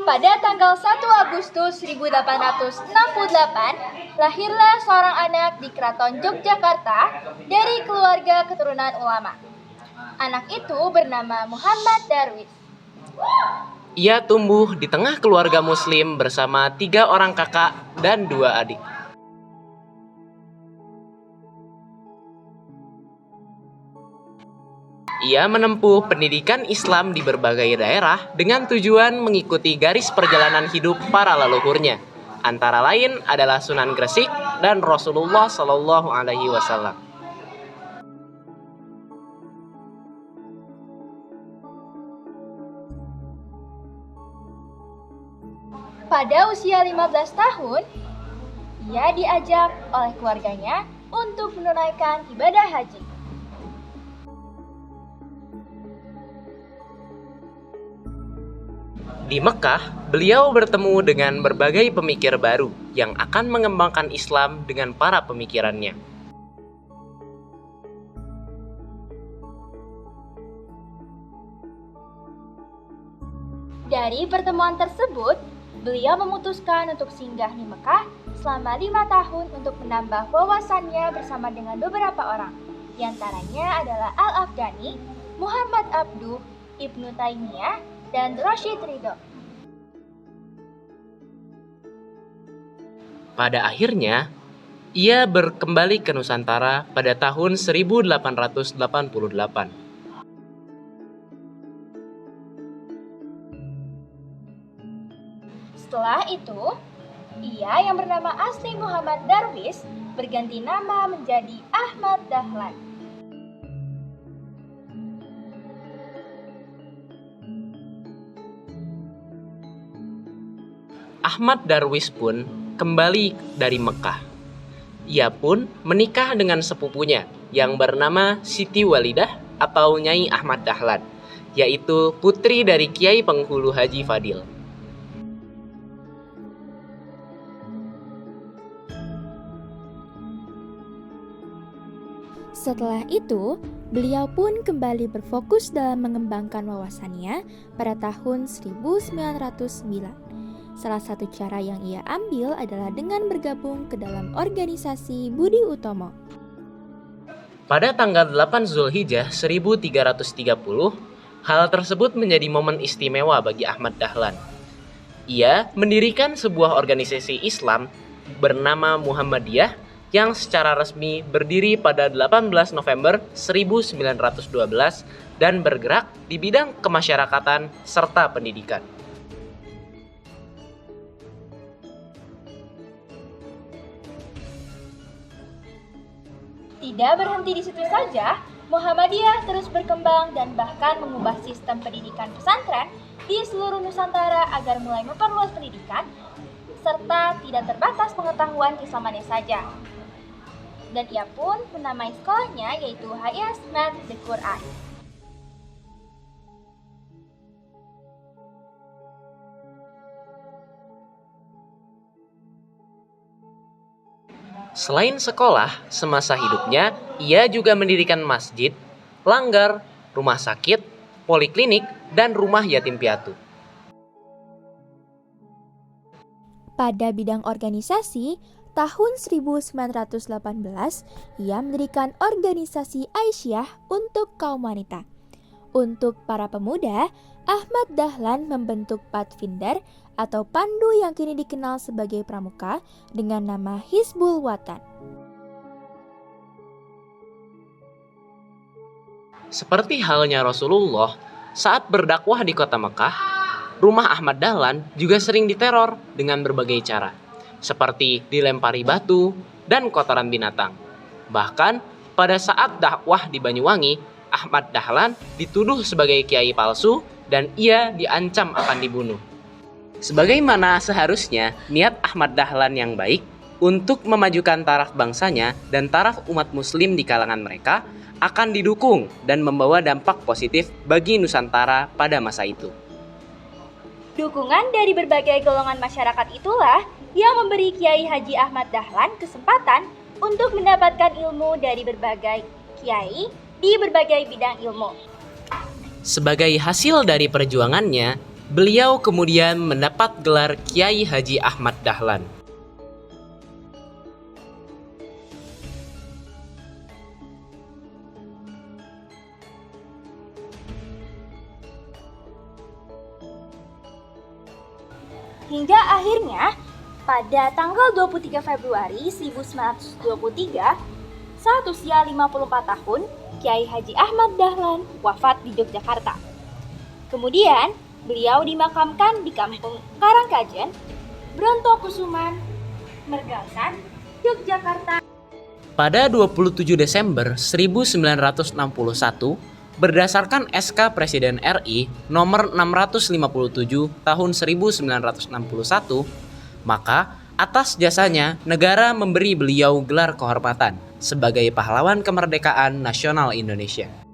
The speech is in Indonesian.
Pada tanggal 1 Agustus 1868, lahirlah seorang anak di Keraton Yogyakarta dari keluarga keturunan ulama. Anak itu bernama Muhammad Darwis. Ia tumbuh di tengah keluarga muslim bersama 3 orang kakak dan 2 adik. Ia menempuh pendidikan Islam di berbagai daerah dengan tujuan mengikuti garis perjalanan hidup para leluhurnya. Antara lain adalah Sunan Gresik dan Rasulullah Shallallahu Alaihi Wasallam. Pada usia 15 tahun, ia diajak oleh keluarganya untuk menunaikan ibadah haji. Di Mekah, beliau bertemu dengan berbagai pemikir baru yang akan mengembangkan Islam dengan para pemikirannya. Dari pertemuan tersebut, beliau memutuskan untuk singgah di Mekah selama 5 tahun untuk menambah wawasannya bersama dengan beberapa orang. Di antaranya adalah Al-Afghani, Muhammad Abduh, Ibnu Taimiyah, dan Rashid Ridho. Pada akhirnya, ia kembali ke Nusantara pada tahun 1888. Setelah itu, ia yang bernama asli Muhammad Darwis berganti nama menjadi Ahmad Dahlan. Ahmad Darwis pun kembali dari Mekah. Ia pun menikah dengan sepupunya yang bernama Siti Walidah atau Nyai Ahmad Dahlan, yaitu putri dari Kiai Penghulu Haji Fadil. Setelah itu, beliau pun kembali berfokus dalam mengembangkan wawasannya pada tahun 1909. Salah satu cara yang ia ambil adalah dengan bergabung ke dalam organisasi Budi Utomo. Pada tanggal 8 Zulhijjah 1330, hal tersebut menjadi momen istimewa bagi Ahmad Dahlan. Ia mendirikan sebuah organisasi Islam bernama Muhammadiyah yang secara resmi berdiri pada 18 November 1912 dan bergerak di bidang kemasyarakatan serta pendidikan. Tidak berhenti di situ saja, Muhammadiyah terus berkembang dan bahkan mengubah sistem pendidikan pesantren di seluruh Nusantara agar mulai memperluas pendidikan serta tidak terbatas pengetahuan keislamannya saja. Dan ia pun menamai sekolahnya yaitu Hayas Mat the Quran. Selain sekolah, semasa hidupnya ia juga mendirikan masjid, langgar, rumah sakit, poliklinik, dan rumah yatim piatu. Pada bidang organisasi, tahun 1918, ia mendirikan organisasi Aisyah untuk kaum wanita. Untuk para pemuda, Ahmad Dahlan membentuk Pathfinder atau pandu yang kini dikenal sebagai pramuka dengan nama Hizbul Watan. Seperti halnya Rasulullah, saat berdakwah di kota Mekah, rumah Ahmad Dahlan juga sering diteror dengan berbagai cara, seperti dilempari batu dan kotoran binatang. Bahkan pada saat dakwah di Banyuwangi, Ahmad Dahlan dituduh sebagai kiai palsu dan ia diancam akan dibunuh. Sebagaimana seharusnya, niat Ahmad Dahlan yang baik untuk memajukan taraf bangsanya dan taraf umat muslim di kalangan mereka akan didukung dan membawa dampak positif bagi Nusantara pada masa itu. Dukungan dari berbagai golongan masyarakat itulah yang memberi Kiai Haji Ahmad Dahlan kesempatan untuk mendapatkan ilmu dari berbagai kiai di berbagai bidang ilmu. Sebagai hasil dari perjuangannya, Beliau kemudian mendapat gelar Kiai Haji Ahmad Dahlan. Hingga akhirnya pada tanggal 23 Februari 1923, saat usia 54 tahun, Kiai Haji Ahmad Dahlan wafat di Yogyakarta. Kemudian, beliau dimakamkan di Kampung Karangkajen, Brontokusuman, Mergangsan, Yogyakarta. Pada 27 Desember 1961, berdasarkan SK Presiden RI nomor 657 tahun 1961, maka atas jasanya negara memberi beliau gelar kehormatan sebagai pahlawan kemerdekaan nasional Indonesia.